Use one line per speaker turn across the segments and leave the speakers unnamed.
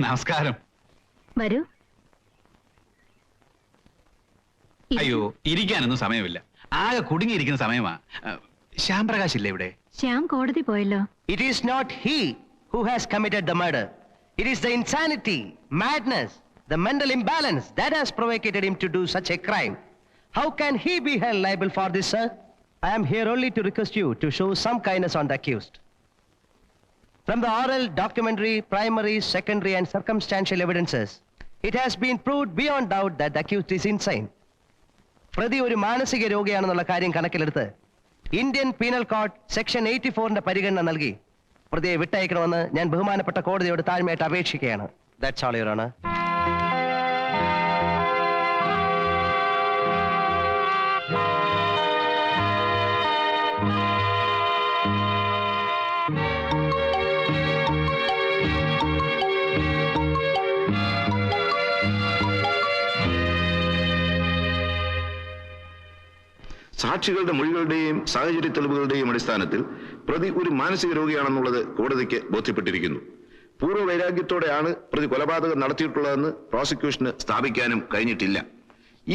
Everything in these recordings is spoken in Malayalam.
നമസ്കാരം.
വരൂ.
അയ്യോ, ഇരിക്കാനൊന്നും സമയമില്ല. ആകെ കുടുങ്ങിയിരിക്കുന്ന സമയമാ. ശ്യാം പ്രകാശ് ഇല്ലേ ഇവിടെ?
ശ്യാം കോടതി പോയല്ലോ.
It is not he who has committed the murder. It is the insanity, madness, the mental imbalance that has provocated him to do such a crime. How can he be held liable for this, sir? I am here only to request you to show some kindness on the accused. From the oral, documentary, primary, secondary and circumstantial evidences, it has been proved beyond doubt that the accused is insane. പ്രതി ഒരു മാനസിക രോഗിയാണെന്നുള്ള കാര്യം കണക്കിലെടുത്ത് ഇന്ത്യൻ പീനൽ കോഡ് സെക്ഷൻ 84ന്റെ പരിഗണന നൽകി പ്രതിയെ വിട്ടയക്കണമെന്ന് ഞാൻ ബഹുമാനപ്പെട്ട കോടതിയോട് താഴ്മയായിട്ട് അപേക്ഷിക്കുകയാണ്. That's all, Your Honor.
സാക്ഷികളുടെ മൊഴികളുടെയും സാഹചര്യ തെളിവുകളുടെയും അടിസ്ഥാനത്തിൽ പ്രതി ഒരു മാനസിക രോഗിയാണെന്നുള്ളത് കോടതിക്ക് ബോധ്യപ്പെട്ടിരിക്കുന്നു. പൂർവ്വ വൈരാഗ്യത്തോടെയാണ് പ്രതി കൊലപാതകം നടത്തിയിട്ടുള്ളതെന്ന് പ്രോസിക്യൂഷന് സ്ഥാപിക്കാനും കഴിഞ്ഞിട്ടില്ല.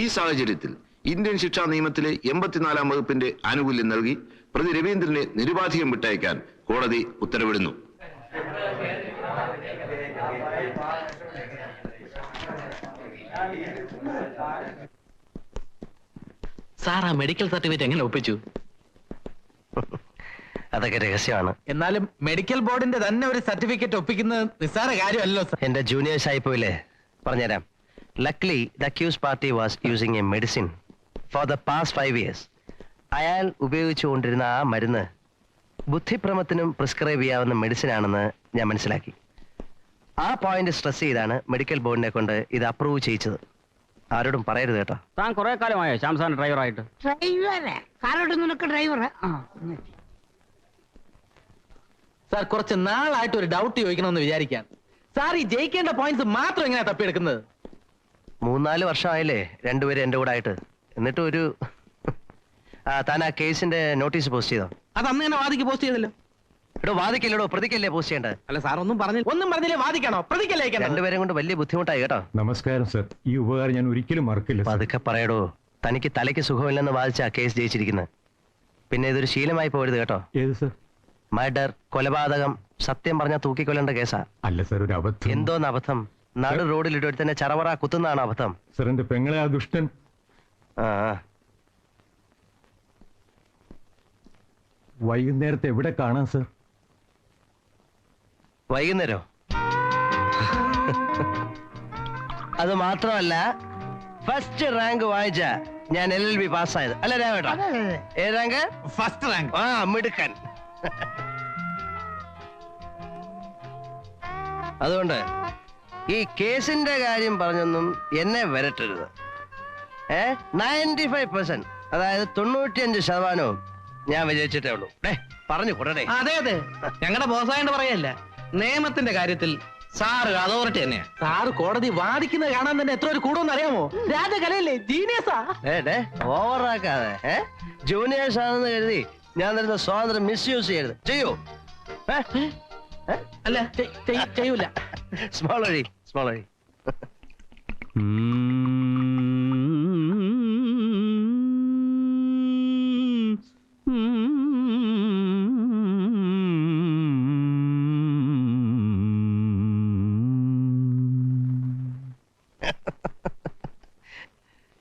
ഈ സാഹചര്യത്തിൽ ഇന്ത്യൻ ശിക്ഷാ നിയമത്തിലെ 84-ാം വകുപ്പിന്റെ ആനുകൂല്യം നൽകി പ്രതി രവീന്ദ്രനെ നിരുപാധികം വിട്ടയക്കാൻ കോടതി ഉത്തരവിടുന്നു.
സാർ, ആ മെഡിക്കൽ സർട്ടിഫിക്കറ്റ് എങ്ങനെ ഒപ്പിച്ചു?
അതൊക്കെ രഹസ്യമാണ്.
എന്നാലും മെഡിക്കൽ ബോർഡിന്റെ തന്നെ ഒരു സർട്ടിഫിക്കറ്റ് ഒപ്പിക്കുന്നത് നിസ്സാര കാര്യമല്ലോ സാർ.
എന്റെ ജൂനിയേഴ്സ് ആയി പോയില്ലേ, പറഞ്ഞുതരാം. Luckily, the accused party was using a medicine for the past 5 years. അയാൾ ഉപയോഗിച്ചുകൊണ്ടിരുന്ന ആ മരുന്ന് ബുദ്ധിഭ്രമത്തിനും പ്രിസ്ക്രൈബ് ചെയ്യാവുന്ന മെഡിസിൻ ആണെന്ന് ഞാൻ മനസ്സിലാക്കി. ആ പോയിന്റ് സ്ട്രെസ് ചെയ്താണ് മെഡിക്കൽ ബോർഡിനെ കൊണ്ട് ഇത് അപ്രൂവ് ചെയ്യിച്ചത്. ആരോടും പറയരുത് കേട്ടോ.
താൻ കുറെ കാലമായോ ശ്യാംസാൻ ഡ്രൈവറായിട്ട്?
സാർ, കുറച്ച് നാളായിട്ട് ഒരു ഡൗട്ട് ചോദിക്കണമെന്ന് വിചാരിക്കാൻ. സാർ, ഈ ജയിക്കേണ്ട പോയിന്റ്സ് മാത്രം എങ്ങനെയാ തപ്പിയെടുക്കുന്നത്?
3-4 വർഷമായില്ലേ രണ്ടുപേരും എന്റെ കൂടെ ആയിട്ട്. എന്നിട്ട് ഒരു താൻ ആ കേസിന്റെ നോട്ടീസ് പോസ്റ്റ് ചെയ്തോ?
അത് അന്ന് തന്നെ വാദിക്ക് പോസ്റ്റ് ചെയ്തല്ലോ.
എടോ, വാദിക്കല്ലേടോ, പ്രതിക്കല്ലേ പോസ്റ്റ് ചെയ്യേണ്ടത്?
അല്ല സാർ, ഒന്നും പറഞ്ഞില്ലേ വാദിക്കണോ? പ്രതിക്കല്ലേ?
രണ്ടുപേരും കൊണ്ട് വലിയ ബുദ്ധിമുട്ടായി കേട്ടോ.
നമസ്കാരം സർ, ഈ ഉപകാരം ഞാൻ ഒരിക്കലും മറക്കില്ല.
അതൊക്കെ പറയടോ. തനിക്ക് തലയ്ക്ക് സുഖമില്ലെന്ന് വാദിച്ച ആ കേസ് ജയിച്ചിരിക്കുന്നത്. പിന്നെ ഇതൊരു ശീലമായി പോരുത് കേട്ടോ.
ഏത് സർ?
മർഡർ, കൊലപാതകം, സത്യം പറഞ്ഞാൽ തൂക്കിക്കൊല്ലേണ്ട കേസാ.
അല്ല സർ, ഒരു അബദ്ധം.
എന്തോന്ന് അബദ്ധം? നടു റോഡിൽ ഇട്ട് തന്നെ ചറവറ കുത്തുന്നതാണ് അബദ്ധം.
സർ, എന്റെ പെങ്ങളെ ആ ദുഷ്ടൻ. വൈകുന്നേരത്തെ എവിടെ കാണാം സർ?
വൈകുന്നേരോ? അത് മാത്രമല്ല, ഫസ്റ്റ് റാങ്ക് വായിച്ച ഞാൻ LLB പാസ്സായത്. അല്ല രാവേട്ടാ? ഏത് റാങ്ക്?
First rank.
ആ, മിടുക്കൻ. അതുകൊണ്ട് ഈ കേസിന്റെ കാര്യം പറഞ്ഞൊന്നും എന്നെ വരട്ടരുത്. 95%, അതായത് 95% ഞാൻ വിജയിച്ചിട്ടേ ഉള്ളൂ. പറഞ്ഞു കൂടേ.
അതെ അതെ, ഞങ്ങളുടെ ബോസായോണ്ട് പറയല്ല. നിയമത്തിന്റെ കാര്യത്തിൽ സാറ് അതോറിറ്റി തന്നെയാ. സാറ് കോടതി വാദിക്കുന്നത് കാണാൻ തന്നെ എത്ര ഒരു കൂടുമെന്ന് അറിയാമോ? രാജകലയല്ലേ, ജീനിയസാ.
ഓവറാക്കാതെ. ജൂനിയേഴ്സ് ആണെന്ന് കരുതി ഞാൻ തരുന്ന സ്വാതന്ത്ര്യം മിസ്യൂസ് ചെയ്യരുത്. ചെയ്യൂ?
അല്ല, ചെയ്യൂല.
സ്മോൾ വഴി, സ്മോൾ വഴി.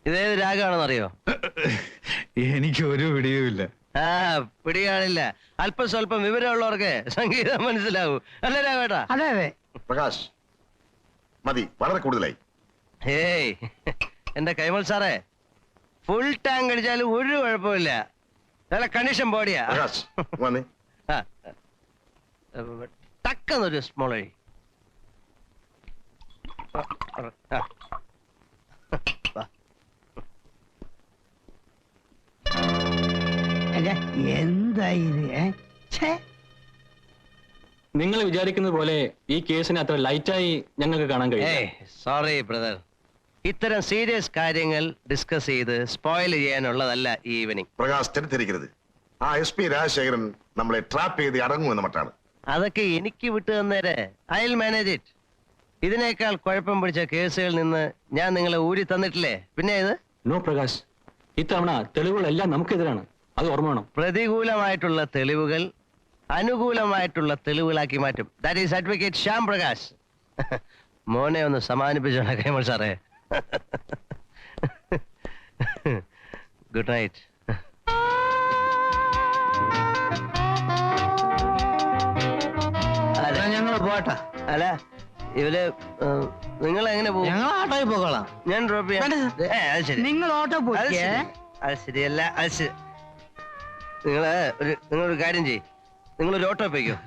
ഇതേത് രാഗമാണെന്നറിയോ?
എനിക്ക് ഒരു പിടിയുമില്ല.
പിടികാണില്ല. അല്പം സ്വല്പം വിവരമുള്ളവർക്ക് സംഗീതം മനസ്സിലാവൂ. അല്ലേ രാവേട്ടാ?
അതെ അതെ.
പ്രകാശ്, മതി, വളരെ കൂടുതലായി.
ഏയ്, എന്റെ കൈമൾ സാറേ, ഫുൾ ടാങ്ക് അടിച്ചാലും ഒരു കുഴപ്പമില്ല. നല്ല കണ്ടീഷൻ ബോഡിയാ.
പ്രകാശ്, വന്നേ.
ടക്കെന്നൊരു സ്മോൾ വഴി.
നിങ്ങൾ വിചാരിക്കുന്നത് പോലെ ഈ കേസിനെ അത്ര ലൈറ്റായി ഞങ്ങൾക്ക് കാണാൻ കഴിയും.
സോറി ബ്രദർ, ഇത്തരം സീരിയസ് കാര്യങ്ങൾ ഡിസ്കസ് ചെയ്ത് സ്പോയിൽ ചെയ്യാനുള്ളതല്ല ഈ ഈവനിങ്.
പ്രകാശ്, തെറ്റിദ്ധരിക്കരുത്. ആ SP രാജശേഖരൻ നമ്മളെ ട്രാപ്പ് ചെയ്ത് അടങ്ങുമെന്ന മട്ടാണ്.
അതൊക്കെ എനിക്ക് വിട്ടു തന്നേരെ. I will manage it. ഇതിനേക്കാൾ കുഴപ്പം പിടിച്ച കേസുകളിൽ നിന്ന് ഞാൻ നിങ്ങളെ ഊരി തന്നിട്ടില്ലേ? പിന്നെ ഇത്
നോ പ്രകാശ്, ഇത്തവണ തെളിവുകളെല്ലാം നമുക്കെതിരാണ്, അത് ഓർമ്മ വേണം.
പ്രതികൂലമായിട്ടുള്ള തെളിവുകൾ അനുകൂലമായിട്ടുള്ള തെളിവുകളാക്കി മാറ്റും. That is advocate Shyam Prakash. മോനെ ഒന്ന് സമാധാനിപ്പിച്ചോളാം കൈമൾ സാറേ. Good night.
ഞങ്ങൾ പോട്ടെ.
അല്ല ഇവര് നിങ്ങൾ എങ്ങനെ പോകും?
ഞങ്ങൾ ഓട്ടോയിൽ പോകോളാം.
ഞാൻ ഡ്രോപ്പ് ചെയ്യാം. അത് ശരി.
നിങ്ങൾ ഓട്ടോ
അത്
പോയി
ശരി. അത് ശരിയല്ല. അത് ശരി. നിങ്ങളൊരു കാര്യം ചെയ്യ്, നിങ്ങളൊരു ഓട്ടോ പോയിക്കോ.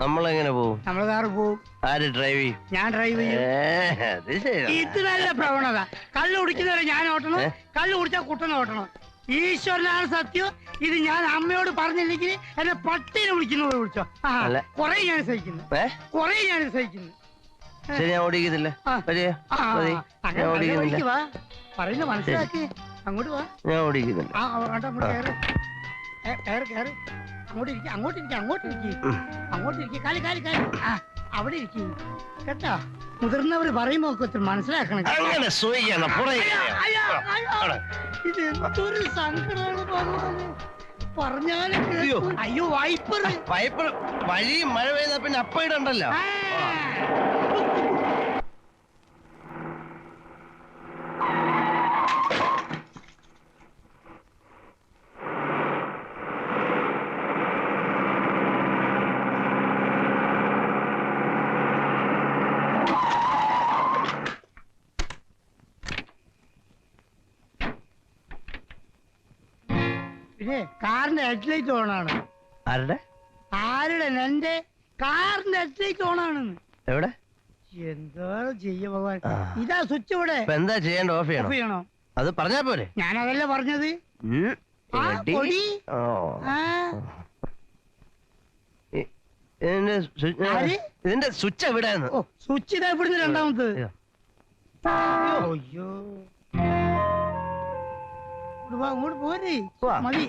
നമ്മളെങ്ങനെ പോവും?
നമ്മള് കാറ് പോവും.
ആര് ഡ്രൈവ് ചെയ്യും?
ഞാൻ ഡ്രൈവ് ചെയ്യും.
അത് ശരി.
ഇത് നല്ല പ്രവണത. കള്ള് കുടിക്കുന്നവരെ ഞാൻ ഓട്ടണം, കള്ള് കുടിച്ചാൽ കുട്ടനെ ഓട്ടണം. ഈശ്വരനാണ് സത്യം. ഇത് ഞാൻ അമ്മയോട് പറഞ്ഞില്ലെങ്കിൽ എന്നെ പട്ടിനെ വിളിക്കുന്നവർ വിളിച്ചോ.
അല്ല.
കൊറേ ഞാൻ സഹിക്കുന്നു, കൊറേ ഞാൻ സഹിക്കുന്നു.
ശരി, ഞാൻ ഓടിക്കുന്നില്ല. വരിക. മതി. ഞാൻ ഓടിക്കുന്നില്ല.
വാ, പറയുന്ന മനസ്സിലാക്കി അങ്ങോട്ട് വാ.
ഞാൻ ഓടിക്കുന്നില്ല.
അങ്ങോട്ട് കയറ്, കയറ് കയറ്. അങ്ങോട്ട് ഇരിക്കുക, അങ്ങോട്ട് ഇരിക്കുക, അങ്ങോട്ട് ഇരിക്കുക, അങ്ങോട്ട് ഇരിക്കുക. കാലി കാലി കാലി. അവിടെ ഇരിക്കും കേട്ടാ. മുതിർന്നവർ പറയുമ്പോ മനസ്സിലാക്കണം.
അങ്ങനെ സൂയിക്കണം.
ഇത് എന്തൊരു സങ്കടമാണ് പറഞ്ഞാലും. അയ്യോ വൈപ്പർ
പൈപ്പ് വഴി മഴ പെയ്താ പിന്നെ അപ്പ ഇടണ്ടല്ലോ.
പിന്നെ കാറിന്റെ ഹെഡ്ലൈറ്റ് ഓണാണ്.
ആരുടെ?
ആരുടെ? എന്റെ കാറിന്റെ ഹെഡ്ലൈറ്റ് ഓണാണെന്ന്.
എവിടെ?
എന്താ ചെയ്യ ഭഗവാൻ. ഇതാ സ്വിച്ച് ഇവിടെ.
എന്താ ചെയ്യേണ്ട? ഓഫ് ചെയ്യണം.
ഓഫ് ചെയ്യണോ?
അത് പറഞ്ഞാ പോരെ.
ഞാൻ അതല്ലേ പറഞ്ഞത്. ആ,
Ready?
പൊടി.
ഓ.
ആ, ആര്?
ഇതിന്റെ സ്വിച്ച് എവിടെയാണ്?
ഓ സ്വിച്ച് ഇതാ ഇവിടുന്ന് രണ്ടാമത്.
ഇതാ.
അയ്യോ ഇങ്ങോട്ട് വാ, ഇങ്ങോട്ട് പോരെ.
വാ.
മതി.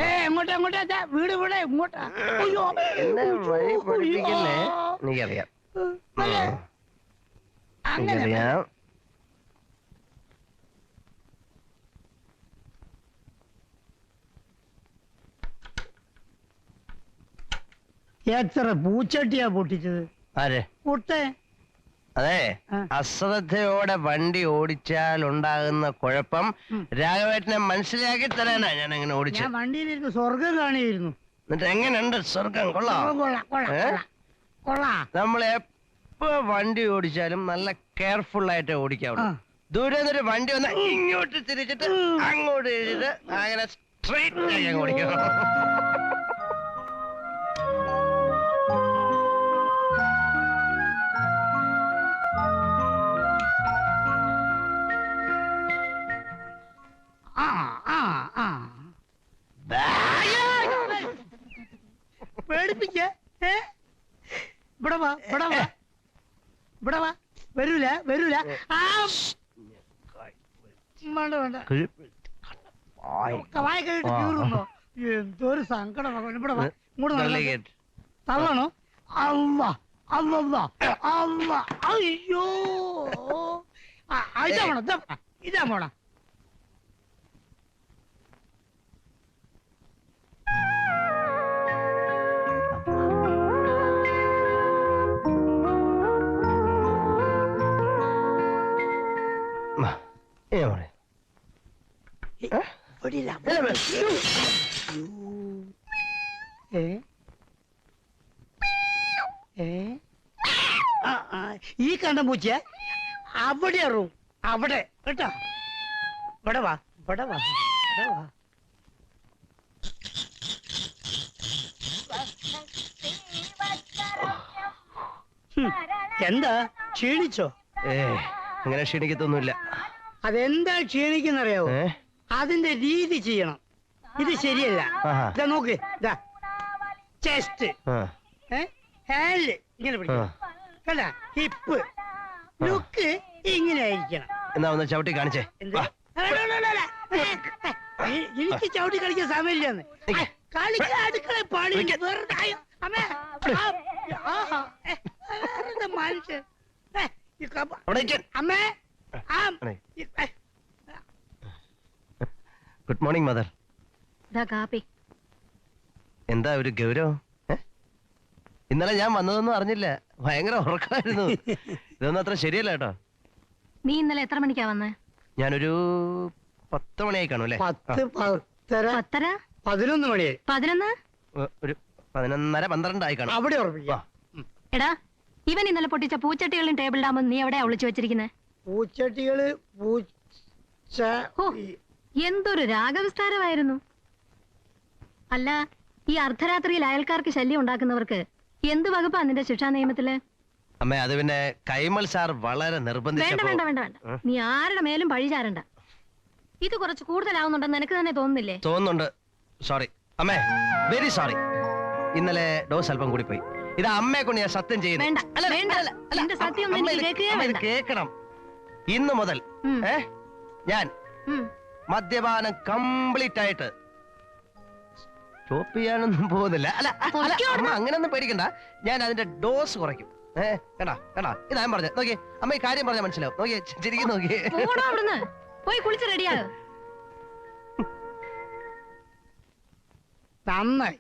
എങ്ങോട്ടാ എങ്ങോട്ടാ? ദാ വീട് ഇവിടെ ഇങ്ങോട്ടാ. അയ്യോ
എന്നെ വഴി പഠിപ്പിക്കല്ലേ? എനിക്കറിയാം.
അല്ലേ? അങ്ങനെ
എനിക്കറിയാം.
എത്ര പൂച്ചട്ടിയാ പൊട്ടിച്ചത്?
ആരെ?
പൊട്ടേ.
അതെ,
ആ.
അശ്രദ്ധയോടെ വണ്ടി ഓടിച്ചാൽ ഉണ്ടാകുന്ന കുഴപ്പം രാഘവേട്ടനെ മനസ്സിലാക്കി തരാനാ ഞാൻ അങ്ങനെ ഓടിച്ചത്.
ഞാൻ വണ്ടിയിലിരുന്ന് സ്വർഗം കാണിയിരുന്നു.
എന്നിട്ട് എങ്ങനെയുണ്ട് സ്വർഗം? കൊള്ളാം.
കൊള്ളാം കൊള്ളാം കൊള്ളാം കൊള്ളാം.
നമ്മൾ എപ്പോ വണ്ടി ഓടിച്ചാലും നല്ല കെയർഫുൾ ആയിട്ട് ഓടിക്കാവുള്ളൂ.
ആ.
ദൂരെ നിന്നൊരു വണ്ടി വന്നാൽ ഇങ്ങോട്ട് തിരിച്ചിട്ട് അങ്ങോട്ട് തിരിച്ചിട്ട് അങ്ങനെ സ്ട്രെയിറ്റ് ആയി അങ്ങ് ഓടിക്കണം.
ആ ആ ആ പേടിപ്പിക്ക. ഇവിടെ വാ, ഇവിടെ വാ, ഇവിടെ വാ. വരൂല വരൂല. ആ വേണ്ട വേണ്ട. വായ കഴിട്ട് കീറുന്നോ? എന്തൊരു സങ്കടം. ഇവിടെ വാ, ഇങ്ങോട്ട് നടക്ക്. തള്ളണോ? അല്ല അല്ല അല്ല. അയ്യോ ഇതാ പോണം, ഇതാ പോണം. ഈ കണ്ട പൂച്ച അവിടെ റൂം അവിടെ കേട്ടോ. ഇവിടെ വാ, ഇവിടെ വാ, ഇവിടെ വാ. എന്താ ക്ഷീണിച്ചോ?
അങ്ങനെ ക്ഷീണിക്കത്തൊന്നുമില്ല.
അതെന്താ ക്ഷീണിക്കുന്നറിയാവോ? അതിന്റെ രീതി ചെയ്യണം. ഇത് ശരിയല്ല. ഇതാ നോക്ക്, ഇതാ ചെസ്റ്റ്, ഹാൻഡ് ഇങ്ങനെ പിടിക്കണം, കണ്ട ഹിപ്പ്, ലുക്ക് ഇങ്ങനെ ആയിരിക്കണം.
എന്നാ ഒന്ന് ചവിട്ടി കാണിച്ചേ.
എനിക്ക് ചവിട്ടി കളിക്കാൻ സമയമില്ലെന്ന്. കളിക്കാൻ അടുക്കള പണി വെറുതെ അമ്മേ വേറെന്താ മനുഷ്യൻ ഈ കബ-
അവിടെ ഇരിക്ക്.
അമ്മേ ആ
അതെ.
ഈ-
ഗുഡ് മോർണിംഗ് മദർ.
ഇതാ കാപ്പി.
എന്താ ഒരു ഗൗരവം? ഇന്നലെ ഞാൻ വന്നതൊന്നും അറിഞ്ഞില്ല. ഭയങ്കര ഉറക്കമായിരുന്നു. ഇതൊന്നും അത്ര ശരിയല്ല കേട്ടോ.
നീ ഇന്നലെ എത്ര മണിക്കാ വന്നേ?
ഞാനൊരു 10 മണിയായി കാണും അല്ലേ?
10, 10:30,
10:30,
11 മണിയായി.
11.
ഒരു 11:30, 12 ആയി കാണും.
അവിടെ ഉറപ്പിക്കാം.
എടാ, ഇവൻ ഇന്നലെ പൊട്ടിച്ച പൂച്ചട്ടികളും ടേബിൾ ഡാമും നീ എവിടെയാ ഒളിച്ചു വെച്ചിരിക്കുന്നത്?
പൂച്ചട്ടികള് പൂച്ച
ഓ, എന്തൊരു രാഗവിസ്താരമായിരുന്നു. അല്ല, ഈ അർദ്ധരാത്രിയിൽ അയൽക്കാർക്ക് ശല്യം ഉണ്ടാക്കുന്നവർക്ക് എന്ത് വകുപ്പാ നിന്റെ ശിക്ഷാ നിയമത്തില്?
അമ്മേ, അത് പിന്നെ കൈമൾ സാർ വളരെ
വേണ്ട
നിർബന്ധിച്ചപ്പോ
വേണ്ട വേണ്ട വേണ്ട, നീ ആരുടെ മേലും പഴി ചാരണ്ട. ഇത് കുറച്ച് കൂടുതലാവുന്നുണ്ടെന്ന് നിനക്ക് തന്നെ തോന്നുന്നില്ലേ?
തോന്നുന്നുണ്ട്. സോറി അമ്മേ, വെരി സോറി. ഇന്നലെ ഡോസ് അല്പം കൂടി പോയി. ഇത് അമ്മയെ കൊണ്ട് ഞാൻ സത്യം ചെയ്യുന്നു.
വേണ്ട,
അല്ല,
വേണ്ട.
അല്ല, അല്ല,
നിന്റെ സത്യം ഒന്നും
അമ്മ
എനിക്ക്
ഇത്
കേൾക്കുകയേ
അമ്മ ഇത്
വേണ്ട.
കേൾക്കണം. ഇന്ന് മുതൽ
ഉം.
ഞാൻ
ഉം.
മദ്യപാനം കംപ്ലീറ്റ് ആയിട്ട് സ്റ്റോപ്പ് ചെയ്യാനൊന്നും പോകുന്നില്ല. അല്ല അല്ല,
പൊയ്ക്കോ
അമ്മ അങ്ങനെയൊന്നും പേടിക്കണ്ട. ഞാൻ അതിന്റെ ഡോസ് കുറയ്ക്കും. കണ്ടാ കണ്ടാ, ഇതാ ഞാൻ പറഞ്ഞത്. നോക്കിയേ അമ്മ, ഈ കാര്യം പറഞ്ഞാൽ മനസ്സിലാവും. നോക്കിയേ, ശരിക്കും നോക്കിയേ.
പോടോ അവിടുന്ന്. പോയി കുളിച്ച് റെഡിയാകും.
നന്നായി.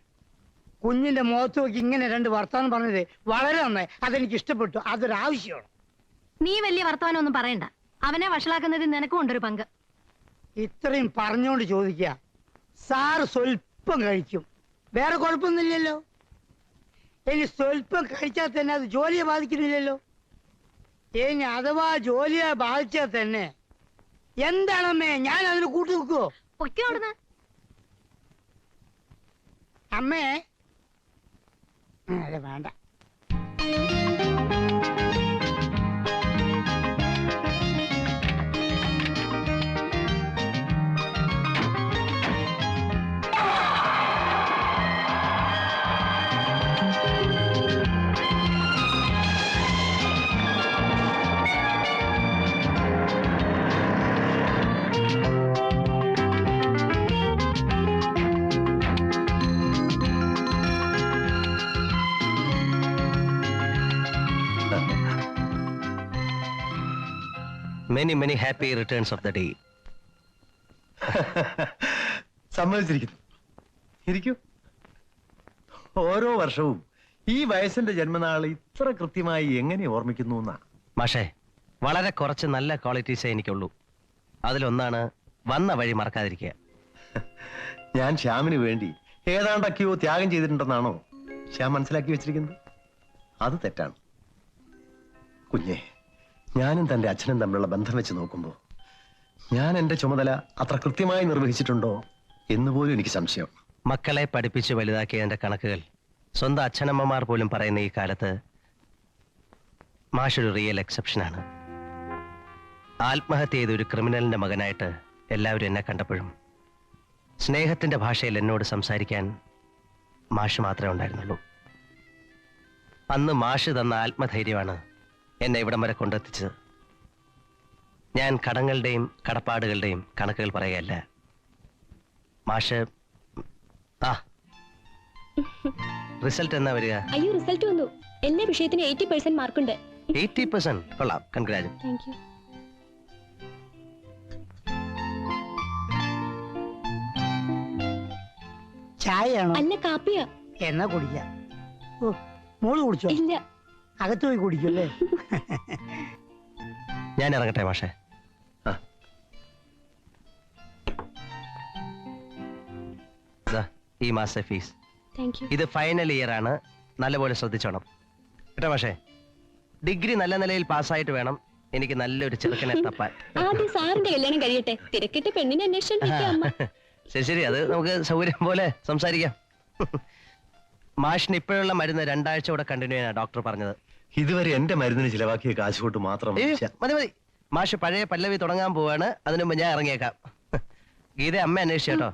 കുഞ്ഞിന്റെ മുഖത്ത് നോക്കി ഇങ്ങനെ 2 വർത്താനം പറഞ്ഞത് വളരെ നന്നായി. അതെനിക്ക് ഇഷ്ടപ്പെട്ടു. അതൊരാവശ്യമാണ്.
നീ വലിയ വർത്തമാനം ഒന്നും പറയണ്ട. അവനെ വഷളാക്കുന്നതിൽ നിനക്കും ഉണ്ടൊരു പങ്ക്.
ഇത്രയും പറഞ്ഞോണ്ട് ചോദിക്കുക, സാറ് സ്വല്പം കഴിക്കും, വേറെ കുഴപ്പമൊന്നുമില്ലല്ലോ. ഇനി സ്വല്പം കഴിച്ചാൽ തന്നെ അത് ജോലിയെ ബാധിക്കുന്നില്ലല്ലോ. ഇനി അഥവാ ജോലിയെ ബാധിച്ചാൽ തന്നെ എന്താണമ്മേ, ഞാൻ അതിന് കൂട്ടു നിൽക്കുവോ?
പൊയ്ക്കോ അവിടുന്ന്.
അമ്മേ അതെ വേണ്ട.
Many, many happy returns of the day.
സമ്മതിച്ചിരിക്കുന്നു. ഇരിക്കൂ. ഓരോ വർഷവും ഈ വയസ്സിന്റെ ജന്മനാൾ ഇത്ര കൃത്യമായി എങ്ങനെ ഓർമ്മിക്കുന്നു എന്നാ.
മാഷേ, വളരെ കുറച്ച് നല്ല ക്വാളിറ്റീസേ എനിക്കുള്ളൂ. അതിലൊന്നാണ് വന്ന വഴി മറക്കാതിരിക്കുക.
ഞാൻ ശ്യാമിന് വേണ്ടി ഏതാണ്ടൊക്കെയോ ത്യാഗം ചെയ്തിട്ടുണ്ടെന്നാണോ ശ്യാം മനസ്സിലാക്കി വെച്ചിരിക്കുന്നത്? അത് തെറ്റാണ്. കുഞ്ഞെ, ഞാനും തന്റെ അച്ഛനും തമ്മിലുള്ള ബന്ധം വെച്ച് നോക്കുമ്പോൾ ഞാൻ എന്റെ ചുമതല അത്ര കൃത്യമായി നിർവഹിച്ചിട്ടുണ്ടോ എന്നുപോലും എനിക്ക് സംശയം.
മക്കളെ പഠിപ്പിച്ച് വലുതാക്കിയതിന്റെ കണക്കുകൾ സ്വന്തം അച്ഛനമ്മമാർ പോലും പറയുന്ന ഈ കാലത്ത് മാഷൊരു റിയൽ എക്സെപ്ഷനാണ്. ആത്മഹത്യ ചെയ്ത ഒരു ക്രിമിനലിന്റെ മകനായിട്ട് എല്ലാവരും എന്നെ കണ്ടപ്പോഴും സ്നേഹത്തിന്റെ ഭാഷയിൽ എന്നോട് സംസാരിക്കാൻ മാഷ് മാത്രമേ ഉണ്ടായിരുന്നുള്ളൂ. അന്ന് മാഷ് തന്ന ആത്മധൈര്യമാണ് എന്നെ ഇവിടം വരെ കൊണ്ടെത്തിച്ചത്. ഞാൻ കടങ്ങളുടെയും കടപ്പാടുകളുടെയും കണക്കുകൾ പറയുകയല്ല. മാഷ് റിസൾട്ട് എന്നാ വരിക?
അയ്യോ, റിസൾട്ട് വന്നു. എല്ലാ വിഷയത്തിനും 80% മാർക്കുണ്ട്.
80%? കൊള്ളാം, കൺഗ്രാജുലേഷൻ.
Thank you.
ചായയാണോ?
അല്ല, കാപ്പിയാ.
എന്നാ കുടിക്കാം. ഓ, മോള് കുടിച്ചോ?
ഇല്ല.
അകത്ത് പോയി കുടിക്കുമല്ലേ?
ഞാൻ ഇറങ്ങട്ടെ മാഷേ. ദാ, ഈ മാസത്തെ ഫീസ്.
Thank you.
ഇത് ഫൈനൽ ഇയർ ആണ്. നല്ലപോലെ ശ്രദ്ധിച്ചോണം കേട്ടോ മാഷേ. ഡിഗ്രി നല്ല നിലയിൽ പാസ്സായിട്ട് വേണം എനിക്ക് നല്ലൊരു ചെറുക്കനെ തപ്പാൻ.
ആദ്യം സാറിന്റെ കല്യാണം കഴിയട്ടെ. തിരക്കിട്ട് പെണ്ണിനെ അന്വേഷിച്ചോണ്ടിരിക്കാം അമ്മ.
ശരി ശരി, അത് നമുക്ക് സൗകര്യം പോലെ സംസാരിക്കാം. മാഷിന് ഇപ്പോഴുള്ള മരുന്ന് 2 ആഴ്ച കൂടെ കണ്ടിന്യൂ ചെയ്യാനാണ് ഡോക്ടർ പറഞ്ഞത്.
ഇതുവരെ എന്റെ മരുന്നിന് ചിലവാക്കിയ കാശ് കൊണ്ട് മാത്രം
മതി മതി. മാഷ് പഴയ പല്ലവി തുടങ്ങാൻ പോവാണ്. അതിനു മുമ്പ് ഞാൻ ഇറങ്ങിയേക്കാം. ഗീത അമ്മ അന്വേഷിച്ചേട്ടോ.